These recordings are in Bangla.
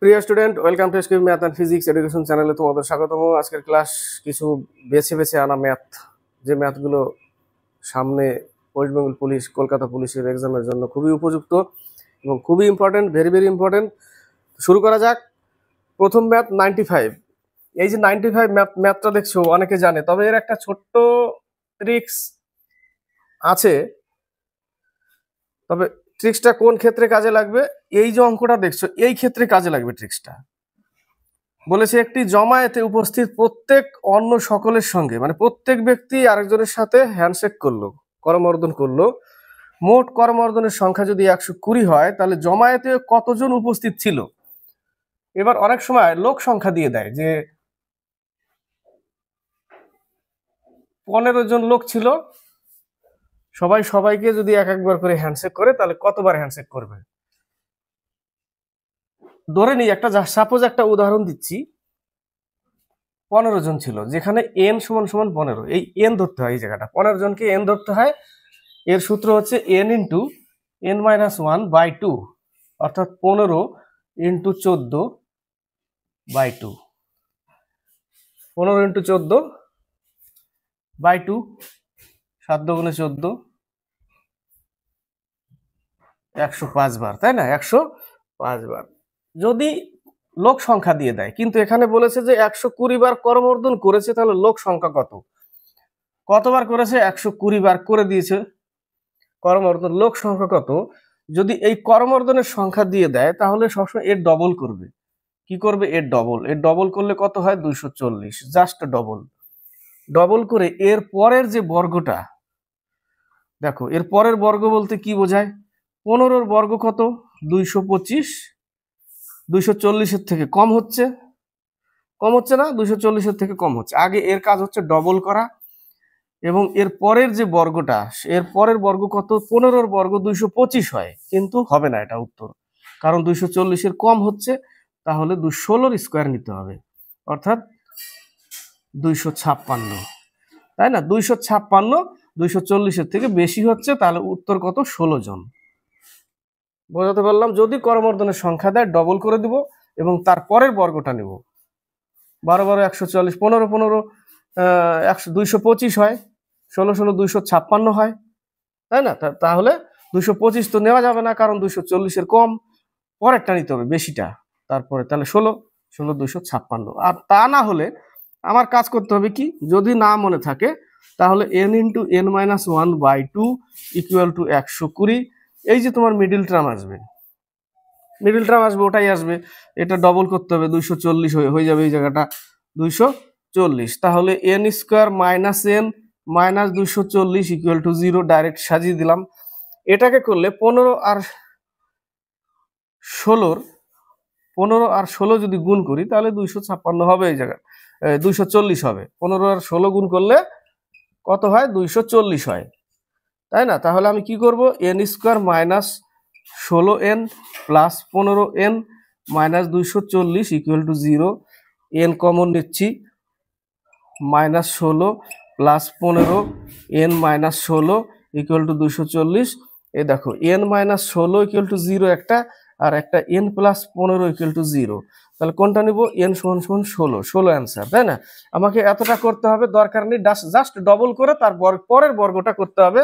প্রিয় student, welcome to skill math and physics education চ্যানেলে তোমাদের স্বাগতম। আজকের ক্লাস কিছু বেছে বেছে আনা ম্যাথ, যে ম্যাথগুলো সামনে ওয়েস্ট বেঙ্গল পুলিশ, কলকাতা পুলিশের এক্সামের জন্য খুবই উপযুক্ত এবং খুবই ইম্পর্টেন্ট, ভেরি ভেরি ইম্পর্টেন্ট। শুরু করা যাক। প্রথম ম্যাথ 95। এই যে 95 ম্যাথটা দেখছো অনেকে জানে, তবে এর একটা ছোট্ট ট্রিক্স আছে। তবে ট্রিক্সটা কোন ক্ষেত্রে কাজে লাগবে? এই যে অঙ্কটা দেখছো এই ক্ষেত্রে কাজে লাগবে ট্রিক্সটা। বলেছে একটি জমায়েতে উপস্থিত প্রত্যেক অন্য সকলের সঙ্গে, মানে প্রত্যেক ব্যক্তি আরেকজনের সাথে হ্যান্ডশেক করলো, করমর্দন করলো। মোট করমর্দনের সংখ্যা যদি 120 হয়, তাহলে জমায়েতে কতজন উপস্থিত ছিল? এবার অনেক সময় লোক সংখ্যা দিয়ে দেয় যে 15 জন লোক ছিল, সবাই সবাইকে যদি এক একবার করে হ্যান্ডশেক করে তাহলে কতবার হ্যান্ডশেক করবে। ধরে নিই সাপোজ একটা উদাহরণ দিচ্ছি, 15 জন ছিল, যেখানে n সমান সমান 15। এই n ধরতে হয়, এই জায়গাটা 15 জনকে n ধরতে হয়। এর সূত্র হচ্ছে n ইন্টু n-1/2, অর্থাৎ 15 ইন্টু 14/2। 15 ইন্টু 14/2, 7 দুগুণে 14, 105 বার, তাই না? 105 বার যদি লোক সংখ্যা দিয়ে দেয়, কিন্তু এখানে বলেছে যে 120 বার করমর্দন করেছে, তাহলে লোক সংখ্যা কতবার করেছে? 120 বার করে দিয়েছে করমর্দন। লোক সংখ্যা কত? যদি এই করমর্দনের সংখ্যা দিয়ে দেয় তাহলে সবসময় এর ডবল করবে। কি করবে? এর ডবল করলে কত হয়? 240। জাস্ট ডবল করে এর পরের যে বর্গটা দেখো, এর পরের বর্গ বলতে কি বোঝায়? 15-র বর্গ কত? 225। 240-এর থেকে কম হচ্ছে না? 240-এর থেকে কম হচ্ছে। আগে এর কাজ হচ্ছে ডবল করা, এবং এর পরের যে বর্গটা, এর পরের বর্গ কত? 15-র বর্গ 225 হয়, কিন্তু হবে না এটা উত্তর, কারণ 240-এর কম হচ্ছে। তাহলে 216-র স্কোয়ার নিতে হবে, অর্থাৎ 256, তাই না? 256 240-এর থেকে বেশি হচ্ছে, তাহলে উত্তর কত? 16 জন। বোঝাতে পারলাম? যদি করমর্দনের সংখ্যা দেয় ডবল করে দিব এবং তার পরের বর্গটা নেব। 12 12 140, 15 15 225 হয়, 16 16 256 হয়, তাই না? তাহলে 225 তো নেওয়া যাবে না, কারণ 240-এর কম, পরেরটা নিতে হবে বেশিটা, তারপরে তাহলে 16 16 256। আর তা না হলে আমার কাজ করতে হবে কি? যদি না মনে থাকে তাহলে n into n-1/2 equal to 120। এই যে তোমার মিডিল টার্ম আসবে, ওটাই আসবে। এটা ডবল করতে হবে, 240 হয়ে যাবে এই জায়গাটা 240। তাহলে n square minus n minus 240 equal to 0। Direct সাজিয়ে দিলাম। এটাকে করলে 15 আর 16 যদি গুণ করি তাহলে 256 হবে, এই জায়গায় 240 হবে। 15 আর 16 গুণ করলে কত হয়? 240 হয়, তাই না? তাহলে আমি কি করব? n square minus 16n plus 15n minus 240 equal to 0। n common নিচ্ছি, minus 16 plus 15 n minus 16 equal to 240। এই দেখো n মাইনাস 16 ইকুয়াল টু 0 একটা, আর একটা n প্লাস 15 ইকুয়াল টু 0। তাহলে কোনটা নিব? n সমান সমান 16 অ্যান্সার, তাই না? আমাকে এতটা করতে হবে, দরকার নেই, জাস্ট ডবল করে তার পরের বর্গটা করতে হবে,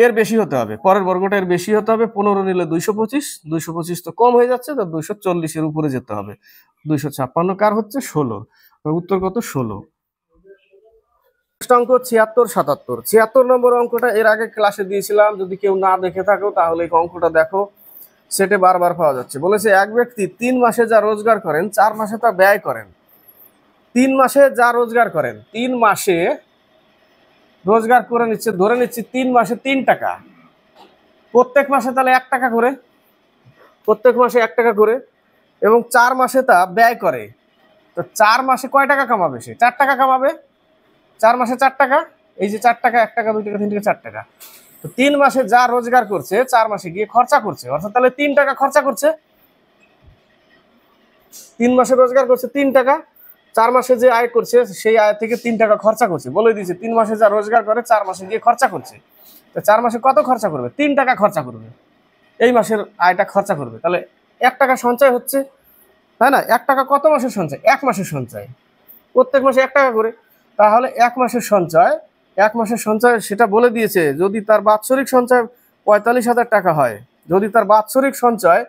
এর বেশি হতে হবে, পরের বর্গটা এর বেশি হতে হবে। 15 নিলে 225, 225 তো কম হয়ে যাচ্ছে, তো 240-এর উপরে যেতে হবে। 256 কার হচ্ছে? 16। উত্তর কত? 16। অঙ্ক 76 77। 76 নম্বর অঙ্কটা এর আগে ক্লাসে দিয়েছিলাম, যদি কেউ না দেখে থাকো তাহলে এই অঙ্কটা দেখো, সেটে বারবার পাওয়া যাচ্ছে। বলেছে এক ব্যক্তি 3 মাসে যা রোজগার করেন 4 মাসে তা ব্যয় করেন। 3 মাসে যা রোজগার করেন, 3 মাসে রোজগার করে নিচ্ছে, ধরে নিচ্ছি 3 মাসে 3 টাকা, প্রত্যেক মাসে তাহলে 1 টাকা করে, প্রত্যেক মাসে 1 টাকা করে, এবং 4 মাসে তা ব্যয় করে। তো 4 মাসে কয় টাকা কামাবে? সে 4 টাকা কামাবে। 4 মাসে 4 টাকা, এই যে 4 টাকা, 1 টাকা 2 টাকা 3 টাকা 4 টাকা। তো 3 মাসে যা রোজগার করছে 4 মাসে গিয়ে খরচা করছে, অর্থাৎ তাহলে 3 টাকা খরচা করছে। 3 মাসে রোজগার করছে 3 টাকা, 4 মাসে যে আয় করছে সেই আয় থেকে 3 টাকা খরচা করছে। বলে দিয়েছে 3 মাসে যা রোজগার করে 4 মাসে গিয়ে খরচা করছে। তো 4 মাসে কত খরচা করবে? 3 টাকা খরচা করবে, এই মাসের আয়টা খরচা করবে। তাহলে 1 টাকা সঞ্চয় হচ্ছে, তাই না? 1 টাকা কত মাসের সঞ্চয়? 1 মাসের সঞ্চয়, প্রত্যেক মাসে 1 টাকা করে। তাহলে 1 মাসের সঞ্চয়, 1 মাসের সঞ্চয় সেটা বলে দিয়েছে। যদি তার বাৎসরিক সঞ্চয় 45,000 টাকা হয়, যদি তার বাৎসরিক সঞ্চয়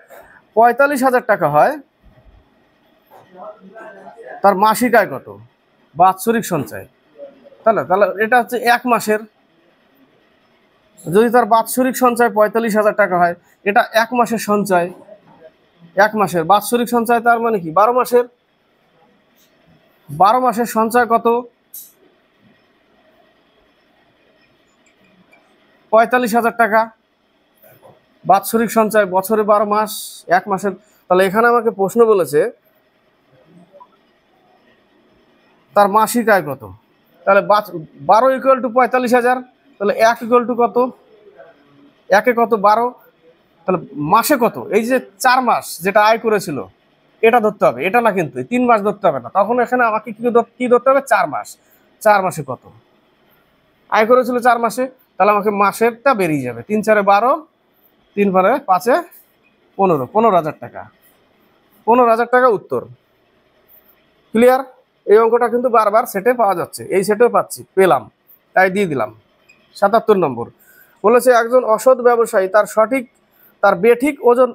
45,000 টাকা হয়, তার মাসিক আয় কত? বাৎসরিক সঞ্চয়, তাই না? তাহলে এটা হচ্ছে 1 মাসের। যদি তার বাৎসরিক সঞ্চয় 45,000 টাকা হয়, এটা 1 মাসের সঞ্চয়, 1 মাসের বাৎসরিক সঞ্চয়, তার মানে কি 12 মাসের। 12 মাসের সঞ্চয় কত? 45,000 টাকা। বাৎসরিক সঞ্চয় বছরে 12 মাস, 1 মাসের। তাহলে এখানে আমাকে প্রশ্ন বলেছে তার মাসিক আয় কত। তাহলে 12 ইকুয়াল টু 45,000, তাহলে 1 ইকুয়াল টু কত? 1 কত? 12। তাহলে মাসে কত? এই যে 4 মাস যেটা আয় করেছিল এটা ধরতে হবে, এটা না কিন্তু 3 মাস ধরতে হবে না। তখন এখানে আমাকে কি ধরতে হবে? 4 মাস। 4 মাসে কত আয় করেছিল 4 মাসে? তাহলে আমাকে মাসেরটা বেরিয়ে যাবে। 3 4 12, 3 5 15, 15,000 টাকা। 15,000 টাকা উত্তর। ক্লিয়ার? এই অঙ্কটা কিন্তু বারবার সেটে পাওয়া যাচ্ছে, এই সেটেও পাচ্ছি, পেলাম, তাই দিয়ে দিলাম। 77 নম্বর বলেছে একজন অসৎ ব্যবসায়ী তার বেঠিক ওজন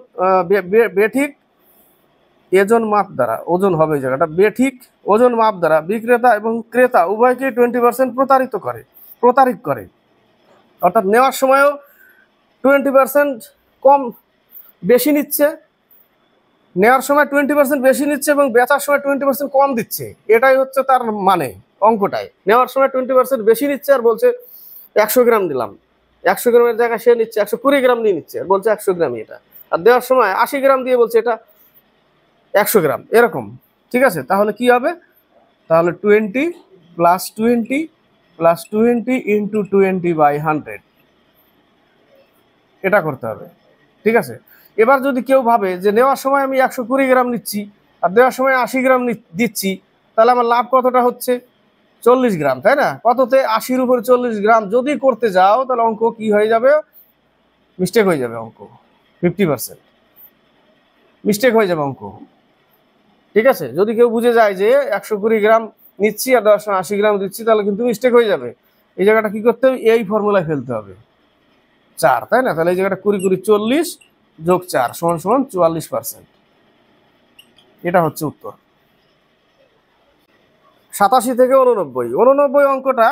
মাপ দ্বারা, ওজন হবে এই জায়গাটা, বেঠিক ওজন মাপ দ্বারা বিক্রেতা এবং ক্রেতা উভয়কে 20% প্রতারিত করে। অর্থাৎ নেওয়ার সময়ও 20% কম বেশি নিচ্ছে, নেওয়ার সময় 20% বেশি নিচ্ছে এবং বেচার সময় 20% কম দিচ্ছে। এটাই হচ্ছে তার মানে অঙ্কটায়। নেওয়ার সময় 20% বেশি নিচ্ছে আর বলছে 100 গ্রাম দিলাম, 100 গ্রামের জায়গায় সে নিচ্ছে 120 গ্রাম নিয়ে নিচ্ছে আর বলছে 100 গ্রামই এটা। আর দেওয়ার সময় 80 গ্রাম দিয়ে বলছে এটা 100 গ্রাম, এরকম। ঠিক আছে? তাহলে কি হবে? তাহলে 20 + 20 + 20 × 20/100, এটা করতে হবে। ঠিক আছে? এবার যদি কেউ ভাবে যে নেওয়ার সময় আমি 120 গ্রাম নিচ্ছি আর দেওয়ার সময় 80 গ্রাম দিচ্ছি, তাহলে আমার লাভ কতটা হচ্ছে? 40 গ্রাম, তাই না? কততে? 80-র উপরে 40 গ্রাম যদি করতে যাও তাহলে অঙ্ক কি হয়ে যাবে? মিস্টেক হয়ে যাবে অঙ্ক, 50% মিস্টেক হয়ে যাবে অঙ্ক। ঠিক আছে? যদি কেউ বুঝে যায় যে 120 গ্রাম নিচ্ছি আর দেওয়ার সময় 80 গ্রাম দিচ্ছি, তাহলে কিন্তু মিস্টেক হয়ে যাবে। এই জায়গাটা কি করতে হবে? এই ফর্মুলায় ফেলতে হবে 4, তাই না? তাহলে এই জায়গাটা 20 × 40 + 4 = 44%। এটা হচ্ছে উত্তর। 87 থেকে 89 অঙ্কটা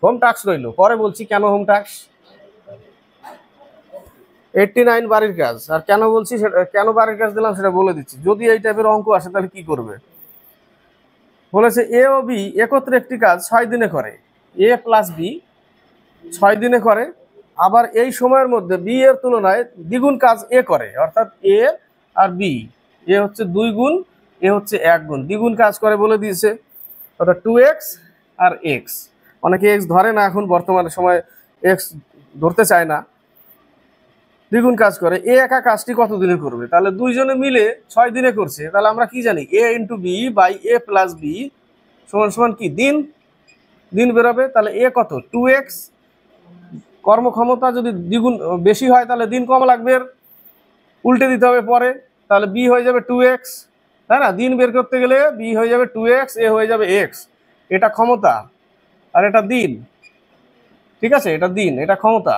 হোম টাস্ক রইল, পরে বলছি কেন হোম টাস্ক। 89 বাড়ির কাজ। আর কেন বলছি সেটা, কেন বাড়ির কাজ দিলাম সেটা বলে দিচ্ছি। যদি এই টাইপের অঙ্ক আসে তাহলে কি করবে? বলেছে এ ও বি একত্রে একটি কাজ 6 দিনে করে, এ + বি 6 দিনে করে, আবার এই সময়ের মধ্যে বি এর তুলনায় দ্বিগুণ কাজ এ করে। অর্থাৎ এ আর বি, এ হচ্ছে 2 গুণ, এ হচ্ছে 1 গুণ, দ্বিগুণ কাজ করে বলে দিয়েছে। অর্থাৎ 2x আর x। অনেকে x ধরে না, এখন বর্তমানে সময় x ধরতে চায় না। দ্বিগুণ কাজ করে। এ একা কাজটি কত দিনে করবে? তাহলে দুইজনে মিলে 6 দিনে করছে। তাহলে আমরা কি জানি? a × b/a + b = কি? দিন বেরোবে। তাহলে এ কত? 2x। কর্মক্ষমতা যদি দ্বিগুণ বেশি হয় তাহলে দিন কম লাগবে, উল্টে দিতে হবে পরে। তাহলে বি হয়ে যাবে 2x, তাই না? দিন বের করতে গেলে বি হয়ে যাবে 2x, এ হয়ে যাবে x। এটা ক্ষমতা আর এটা দিন। ঠিক আছে? এটা দিন, এটা ক্ষমতা,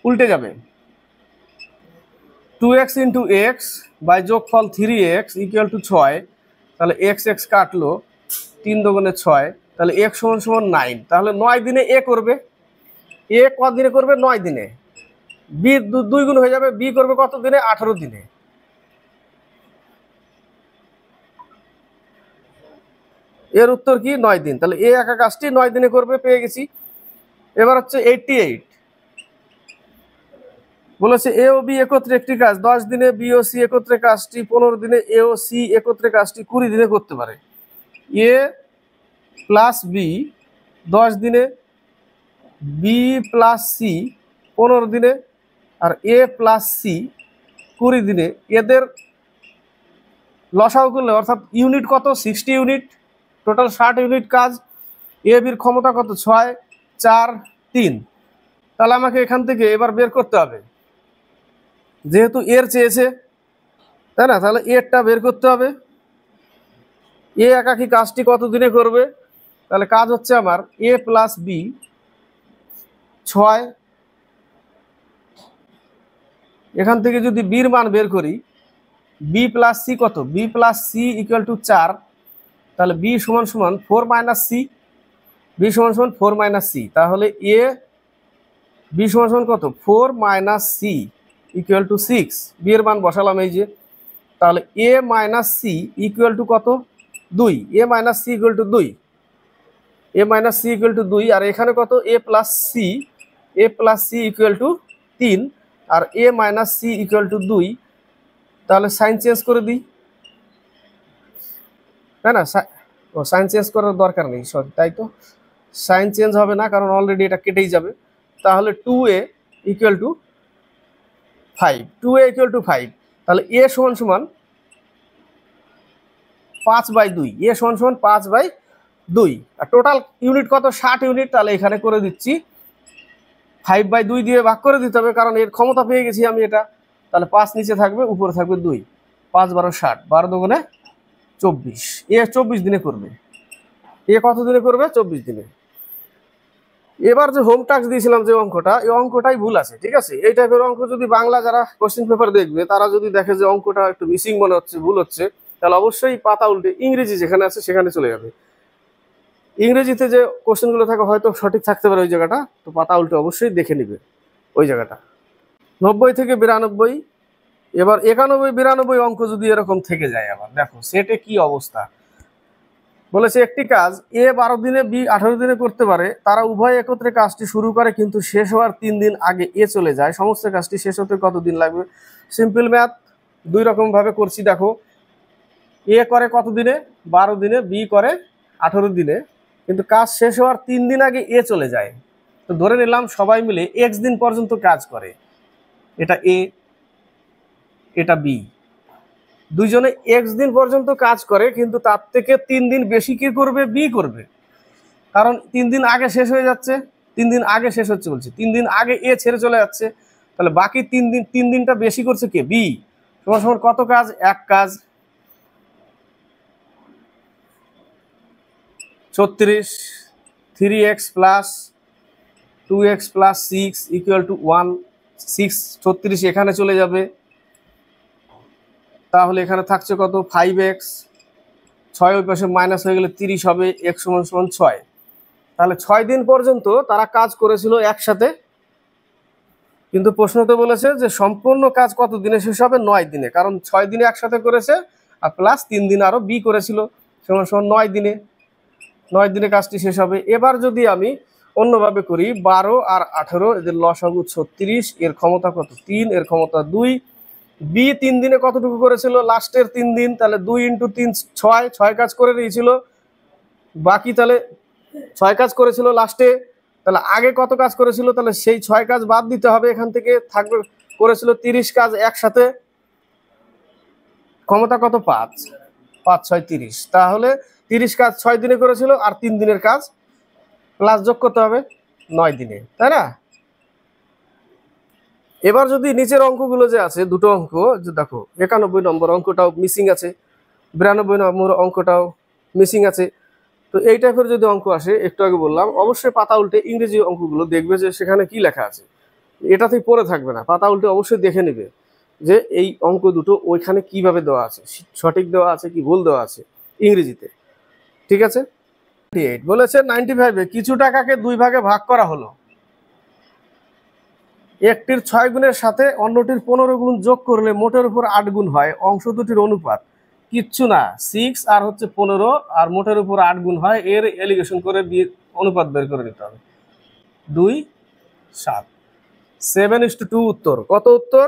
উল্টে যাবে। 2x × x বাই যোগফল 3x = 6। তাহলে x কাটলো, 3 × 2 = 6। তাহলে x = 9। তাহলে 9 দিনে এ করবে। এ কত দিনে করবে? 9 দিনে। বি 2 গুণ হয়ে যাবে, বি করবে কত দিনে? 18 দিনে। এর উত্তর কি? 9 দিন। তাহলে এ একা কাজটি 9 দিনে করবে, পেয়ে গেছি। এবার হচ্ছে 88 বলেছে এ ও বি একত্রে একটি কাজ 10 দিনে, বি ও সি একত্রে কাজটি 15 দিনে, এ ও সি একত্রে কাজটি 20 দিনে করতে পারে। এ + বি 10 দিনে, বি + সি 15 দিনে আর এ + সি 20 দিনে। এদের লসাগু করলে, অর্থাৎ ইউনিট কত? 60 ইউনিট, টোটাল 60 ইউনিট কাজ। এ বির ক্ষমতা কত? 6 4 3। তাহলে আমাকে এখান থেকে এবার বের করতে হবে, যেহেতু এর চেয়েছে তাই না? তাহলে এরটা বের করতে হবে। এ একাকি কাজটি কত দিনে করবে? তাহলে কাজ হচ্ছে আমার এ প্লাস বি 6, এখান থেকে যদি বির মান বের করি, বি প্লাস সি কত? B plus c equal to 4, তাহলে বি সমান সমান 4 মাইনাস সি, বি সমান সমান 4 মাইনাস সি, তাহলে এ বি সমান সমান কত? 4 minus c equal to 6, b এর মান বসালাম এই যে, তাহলে a minus c equal to কত? 2, a minus c equal to 2, a minus c equal to 2, আর এখানে কত? A plus c, a plus c equal to 3, আর a minus c equal to 2, তাহলে সাইন চেঞ্জ করে দিই, তাই না? ও সাইন চেঞ্জ করার দরকার নেই, সরি, তাই তো, সাইন চেঞ্জ হবে না কারণ অলরেডি এটা কেটেই যাবে। তাহলে 2a equal to 5, 2a equal to 5, তাহলে এ সমান সমান 5/2, এ সমান সমান 5/2, আর টোটাল ইউনিট কত? 60 ইউনিট। তাহলে এখানে করে দিচ্ছি 5/2 দিয়ে ভাগ করে দিতে হবে, কারণ এর ক্ষমতা পেয়ে গেছি আমি এটা। তাহলে 5 নিচে থাকবে, উপরে থাকবে 2, 5 12 60, 12 দুগুণে 24, এ 24 দিনে করবে। এ কত দিনে করবে? 24 দিনে। এবার যে হোম টাস্ক দিয়েছিলাম যে অঙ্কটা, এই অঙ্কটাই ভুল আছে, ঠিক আছে? এই টাইপের অঙ্ক যদি বাংলা যারা কোশ্চেন পেপার দেখবে তারা যদি দেখে যে অঙ্কটা একটু মিসিং মনে হচ্ছে, ভুল হচ্ছে, তাহলে অবশ্যই পাতা উল্টে ইংরেজি যেখানে আছে সেখানে চলে যাবে। ইংরেজিতে যে কোশ্চেনগুলো থাকে হয়তো সঠিক থাকতে পারে ওই জায়গাটা, তো পাতা উল্টে অবশ্যই দেখে নিবে ওই জায়গাটা। 90 থেকে 92, এবার 91 92 অঙ্ক যদি এরকম থেকে যায়, আবার দেখো সেটে কি অবস্থা। বলেছে একটি কাজ এ 12 দিনে, বি 18 দিনে করতে পারে, তারা উভয় একত্রে কাজটি শুরু করে কিন্তু শেষ হওয়ার 3 দিন আগে এ চলে যায়, সমস্ত কাজটি শেষ হতে কত দিন লাগবে? সিম্পল ম্যাথ, দুই রকম ভাবে করছি। দেখো এ করে কত দিনে? 12 দিনে, বি করে 18 দিনে, কিন্তু কাজ শেষ হওয়ার 3 দিন আগে এ চলে যায়। তো ধরে নিলাম সবাই মিলে এক্স দিন পর্যন্ত কাজ করে, এটা এ, এটা বি, দুইজনে এক্স দিন পর্যন্ত কাজ করে, কিন্তু তার থেকে 3 দিন বেশি কে করবে? বি করবে, কারণ 3 দিন আগে শেষ হয়ে যাচ্ছে, 3 দিন আগে শেষ হচ্ছে বলছি, 3 দিন আগে এ ছেড়ে চলে যাচ্ছে, তাহলে বাকি 3 দিনটা বেশি করছে কে? বি। সমান সমান কত কাজ? এক কাজ। 36, 3x plus 2x plus 6 equal to 1, 6 36 এখানে চলে যাবে, তাহলে এখানে থাকছে কত? 5x, 6 ওই পাশে মাইনাস হয়ে গেলে 30 হবে, x সমান সমান 6। তাহলে 6 দিন পর্যন্ত তারা কাজ করেছিল একসাথে, কিন্তু প্রশ্নতে বলেছে যে সম্পূর্ণ কাজ কত দিনে শেষ হবে? 9 দিনে, কারণ 6 দিনে একসাথে করেছে আর প্লাস 3 দিন আরো বি করেছিল, সমান সমান 9 দিনে, 9 দিনে কাজটি শেষ হবে। এবার যদি আমি অন্যভাবে করি, 12 আর 18 এদের লসাগু 36, এর ক্ষমতা কত? 3, এর ক্ষমতা 2, বি 3 দিনে কতটুকু করেছিল? লাস্টের 3 দিন, তাহলে 2 × 3 6, 6 কাজ করে দিয়েছিল, বাকি তাহলে 6 কাজ করেছিল লাস্টে, তাহলে আগে কত কাজ করেছিল? তাহলে সেই 6 কাজ বাদ দিতে হবে, এখান থেকে থাকবে করেছিল 30 কাজ একসাথে, ক্ষমতা কত? 5, 5 6 30, তাহলে 30 কাজ 6 দিনে করেছিল, আর 3 দিনের কাজ প্লাস যোগ করতে হবে 9 দিনে, তাই না? এবার যদি নিচের অঙ্কগুলো যে আছে, দুটো অঙ্ক যে দেখো, 91 নম্বর অঙ্কটাও মিসিং আছে, 92 নম্বর অঙ্কটাও মিসিং আছে। তো এই টাইপের যদি অঙ্ক আসে, একটু আগে বললাম, অবশ্যই পাতা উল্টে ইংরেজি অঙ্কগুলো দেখবে যে সেখানে কি লেখা আছে, এটাতেই পড়ে থাকবে না, পাতা উল্টে অবশ্যই দেখে নেবে যে এই অঙ্ক দুটো ওইখানে কিভাবে দেওয়া আছে, সঠিক দেওয়া আছে কি ভুল দেওয়া আছে ইংরেজিতে, ঠিক আছে? 98 বলেছে 95-এ কিছু টাকাকে 2 ভাগে ভাগ করা হলো, একটির 6 গুণের সাথে অন্যটির 15 গুণ যোগ করলে মোটের উপর 8 গুণ হয়, অংশ দুটির অনুপাত কিচ্ছু না, 6 আর হচ্ছে 15, আর মোটের উপর 8 গুণ হয়, এর এলিগেশন করে দিয়ে অনুপাত বের করে নিতে হবে। 2 7, 7:2 উত্তর। কত উত্তর?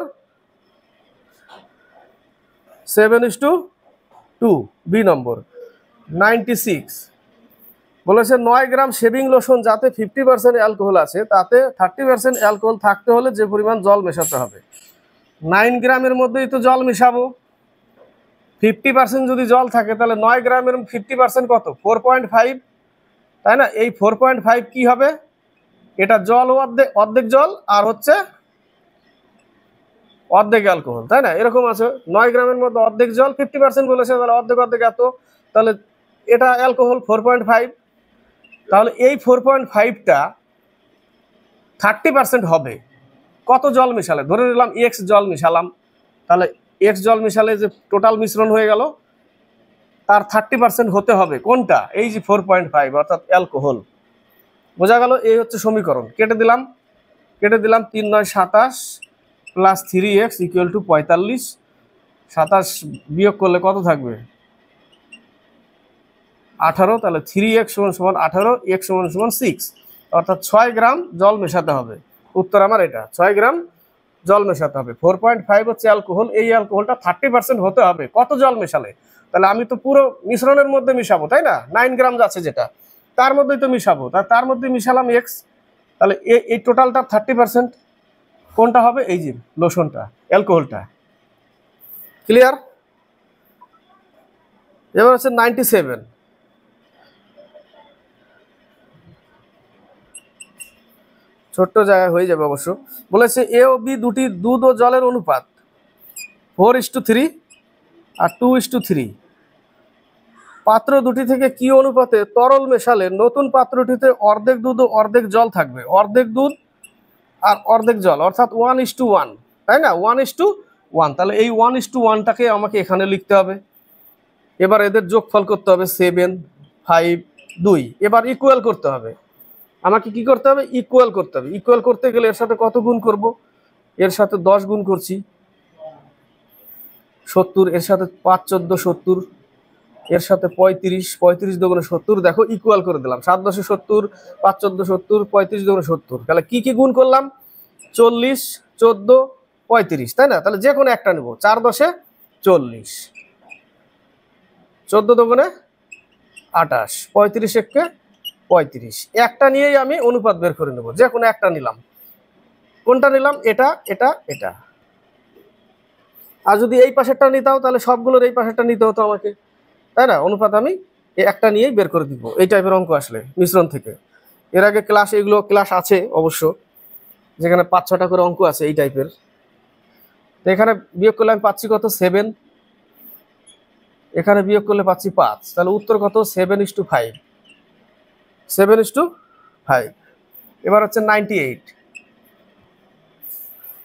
7:2, বি নম্বর। 96 বলেছে 9 গ্রাম শেভিং লোশন যাতে 50% অ্যালকোহল আছে, তাতে 30% অ্যালকোহল থাকতে হলে যে পরিমাণ জল মেশাতে হবে। 9 গ্রামের মধ্যেই তো জল মেশাবো, 50% যদি জল থাকে তাহলে 9 গ্রামের 50% কত? 4.5, তাই না? এই 4.5 কি হবে? এটা জল অর্ধেক জল, আর হচ্ছে অর্ধেক অ্যালকোহল, তাই না? এরকম আছে 9 গ্রামের মধ্যে অর্ধেক জল, 50% বলেছে, তাহলে অর্ধেক অর্ধেক এত, তাহলে এটা অ্যালকোহল 4.5। তাহলে এই 4.5টা 30% হবে কত জল মিশালে? ধরে নিলাম এক্স জল মিশালাম, তাহলে এক্স জল মিশালে যে টোটাল মিশ্রণ হয়ে গেল তার 30% হতে হবে কোনটা? এই যে 4.5 অর্থাৎ অ্যালকোহল। বোঝা গেল? এই হচ্ছে সমীকরণ। কেটে দিলাম 3 9 27 প্লাস 3x ইকুয়াল টু 45। 27 বিয়োগ করলে কত থাকবে? 18। তাহলে 3x সমান 18, x সমান 6, অর্থাৎ 6 গ্রাম জল মেশাতে হবে। উত্তর আমার এটা, 6 গ্রাম জল মেশাতে হবে। 4.5 হচ্ছে অ্যালকোহল, এই অ্যালকোহলটা 30% হতে হবে কত জল মেশালে? তাহলে আমি তো পুরো মিশ্রণের মধ্যে মিশাবো, তাই না? 9 গ্রাম যাচ্ছে যেটা, তার মধ্যেই তো মিশাবো, তার মধ্যে মিশালাম এক্স। তাহলে এই টোটালটা 30% কোনটা হবে? এই যে লোশনটা, অ্যালকোহলটা। ক্লিয়ার? এবার হচ্ছে 97। ছোট্ট জায়গায় হয়ে যাবে অবশ্য। বলেছে এ ও বি দুটি দুধ ও জলের অনুপাত 4:3 আর 2:3। পাত্র দুটি থেকে কি অনুপাতে তরল মেশালে নতুন পাত্রটিতে অর্ধেক দুধ ও অর্ধেক জল থাকবে? অর্ধেক দুধ আর অর্ধেক জল, অর্থাৎ 1:1, তাই না? 1:1। তাহলে এই 1:1টাকে আমাকে এখানে লিখতে হবে। এবার এদের যোগফল করতে হবে 7 5 2। এবার ইকুয়াল করতে হবে, আমাকে কি করতে হবে? ইকুয়াল করতে হবে। ইকুয়াল করতে গেলে এর সাথে কত গুণ করব? এর সাথে 10 গুণ করছি, 70। এর সাথে 5 14 70, এর সাথে 35 35 দুগুণে 70। দেখো ইকুয়াল করে দিলাম, 7 10 70, 5 14 70, 35 দুগুণে 70। তাহলে কি কি গুণ করলাম? 40 14 35, তাই না? তাহলে যে কোনো একটা নেব। 4 10 40, 14 দুগুণে 28, 35 একে 35। একটা নিয়েই আমি অনুপাত বের করে নেব, যে কোনো একটা নিলাম। কোনটা নিলাম? এটা এটা এটা। আর যদি এই পাশেরটা নিতাম তাহলে সবগুলোর এই পাশেরটা নিতে হতো আমাকে, তাই না? অনুপাত আমি এই একটা নিয়েই বের করে দিব এই টাইপের অঙ্ক আসলে মিশ্রণ থেকে। এর আগে এগুলো ক্লাস আছে অবশ্য, যেখানে 5-6টা করে অঙ্ক আছে এই টাইপের। তো এখানে বিয়োগ করলে আমি পাচ্ছি কত? 7। এখানে বিয়োগ করলে পাচ্ছি 5। তাহলে উত্তর কত? 7:5। 7:5। এবার হচ্ছে 98।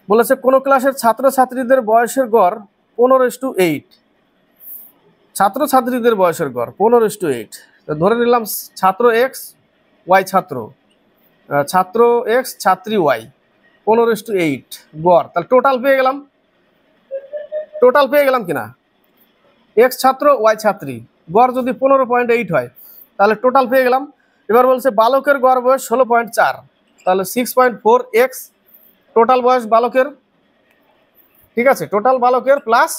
বলেছে কোন ক্লাসের ছাত্রছাত্রীদের বয়সের গড় 15:8। ছাত্রছাত্রীদের বয়সের গড় 15:8। ধরে নিলাম ছাত্র এক্স ওয়াই ছাত্র, ছাত্র এক্স ছাত্রী ওয়াই, 15:8 গড়। তাহলে টোটাল পেয়ে গেলাম কিনা? এক্স ছাত্র ওয়াই ছাত্রী, গড় যদি 15.8 হয় তাহলে টোটাল পেয়ে গেলাম। এবার বলছে বালকের গড় বয়স 16.4, তাহলে 6.4x টোটাল বয়স বালকের। ঠিক আছে, টোটাল বালকের প্লাস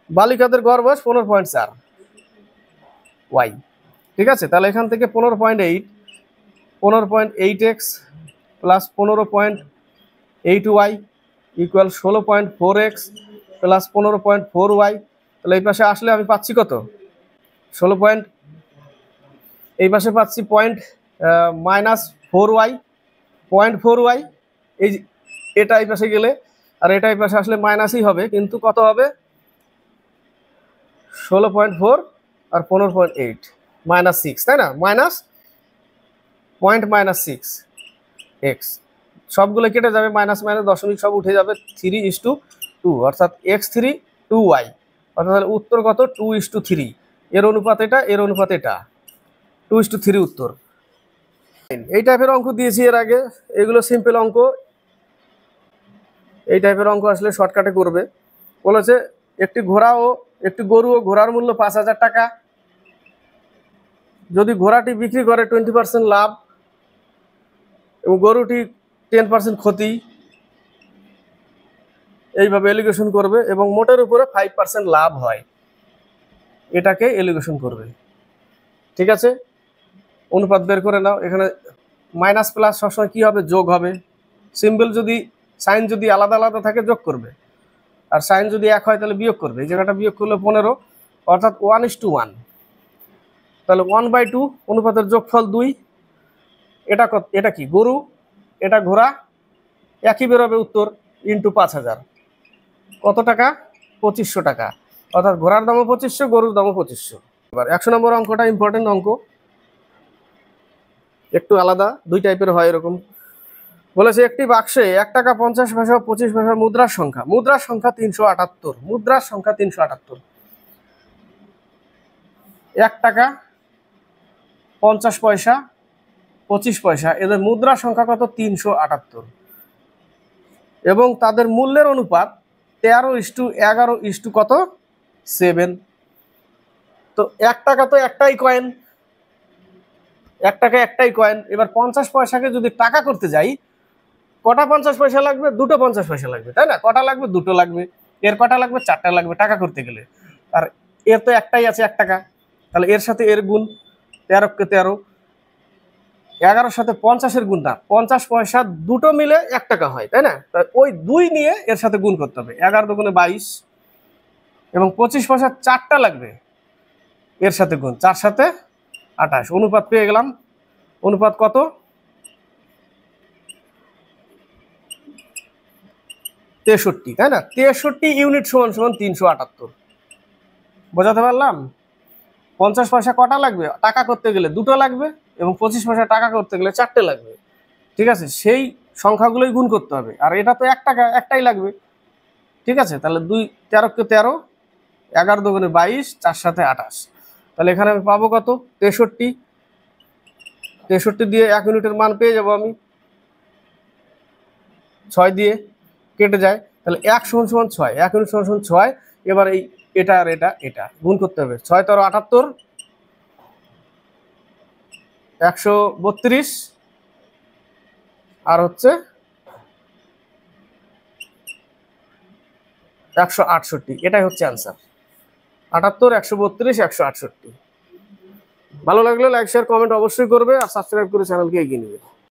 বালিকাদের গড় বয়স 15.4 ওয়াই। ঠিক আছে, তাহলে এখান থেকে 15.8x plus 15.8y equal 16.4x plus 15.4y। তাহলে এই পাশে আসলে আমি পাচ্ছি কত? 16. এই পাশে পাচ্ছি -4y, 0.4y। এটা এই পাশে গেলে আর এটা এই পাশে আসলে মাইনাসই হবে, কিন্তু কত হবে? 16.4 আর 15.8 -6, তাই না? -6x সবগুলো কেটে যাবে, মাইনাস মাইনাস দশমিক সব উঠে যাবে। 3:2 অর্থাৎ x3 2y, অর্থাৎ উত্তর কত? 2:3। এর অনুপাত এটা, এর অনুপাত এটা, 2:3 উত্তর। এই টাইপের অঙ্ক দিয়েছি এর আগে, এগুলো সিম্পল অঙ্ক। এই টাইপের অঙ্ক আসলে শর্টকাটে করবে। বলেছে একটি গরু ও ঘোড়ার মূল্য 5,000 টাকা। যদি ঘোড়াটি বিক্রি করে 20% লাভ এবং গরুটি 10% ক্ষতি, এইভাবে এলিগেশন করবে এবং মোটের উপরে 5% লাভ হয়, এটাকে এলিগেশন করবে। ঠিক আছে, অনুপাত বের করে নাও। এখানে মাইনাস প্লাস সবসময় কি হবে? যোগ হবে। সিম্বল যদি সাইন যদি আলাদা আলাদা থাকে যোগ করবে, আর সাইন যদি এক হয় তাহলে বিয়োগ করবে। এই জায়গাটা বিয়োগ করলে 15, অর্থাৎ 1:1। তাহলে 1/2 অনুপাতের যোগফল 2। এটা কি? গরু, এটা ঘোড়া, একই বেরোবে উত্তর। ইন্টু 5000 কত টাকা? 2500 টাকা। অর্থাৎ ঘোড়ার দামও 2500, গরুর দামও 2500। এবার 100 নম্বর অঙ্কটা ইম্পর্টেন্ট অঙ্ক, একটু আলাদা, দুই টাইপের হয় এরকম। বলেছে একটি বাক্সে 1 টাকা 50 পয়সা 25 পয়সা মুদ্রার সংখ্যা 378। মুদ্রার সংখ্যা 378। 1 টাকা 50 পয়সা 25 পয়সা এদের মুদ্রা সংখ্যা কত? 378। এবং তাদের মূল্যের অনুপাত 13:11 কত? 7। তো 1 টাকা তো একটাই কয়েন, 1 টাকা একটাই কয়েন। এবার 50 পয়সাকে যদি টাকা করতে যাই, কটা 50 পয়সা লাগবে? দুটো 50 পয়সা লাগবে, তাই না? কটা লাগবে? দুটো লাগবে। এর কটা লাগবে? 4টা লাগবে টাকা করতে গেলে। আর এর তো একটাই আছে 1 টাকা, তাহলে এর সাথে এর গুণ, 13 কে 13, 11-র সাথে 50-এর গুণ না, 50 পয়সা দুটো মিলে 1 টাকা হয়, তাই না? ওই 2 নিয়ে এর সাথে গুণ করতে হবে। 11 দুগুণে 22 এবং 25 পয়সা 4টা লাগবে, এর সাথে গুণ, 4 সাথে 28। অনুপাত পেয়ে গেলাম। অনুপাত কত? 63, তাই না? 63 ইউনিট সমান সমান 378। বোঝাতে পারলাম? 50 পয়সা কটা লাগবে টাকা করতে গেলে? দুটো লাগবে। এবং 25 পয়সা টাকা করতে গেলে 4টে লাগবে। ঠিক আছে, সেই সংখ্যাগুলোই গুণ করতে হবে। আর এটা তো 1 টাকা, একটাই লাগবে। ঠিক আছে, তাহলে 13 কে 13, 11 দুগুণে 22, 4 সাথে 28। তাহলে এখানে আমি পাবো কত? 63। 63 দিয়ে 1 ইউনিটের মান পেয়ে যাবো আমি। 6 দিয়ে কেটে যায়, তাহলে 1 সমান সমান 6, 1 ইউনিট সমান সমান 6। এবার এটা আর এটা গুণ করতে হবে। 6 13 78, 132 আর হচ্ছে 168। এটাই হচ্ছে অ্যান্সার। 78, 132, 168। ভালো লাগলে লাইক শেয়ার কমেন্ট অবশ্যই করবে, আর সাবস্ক্রাইব করে চ্যানেলকে এগিয়ে নেবে।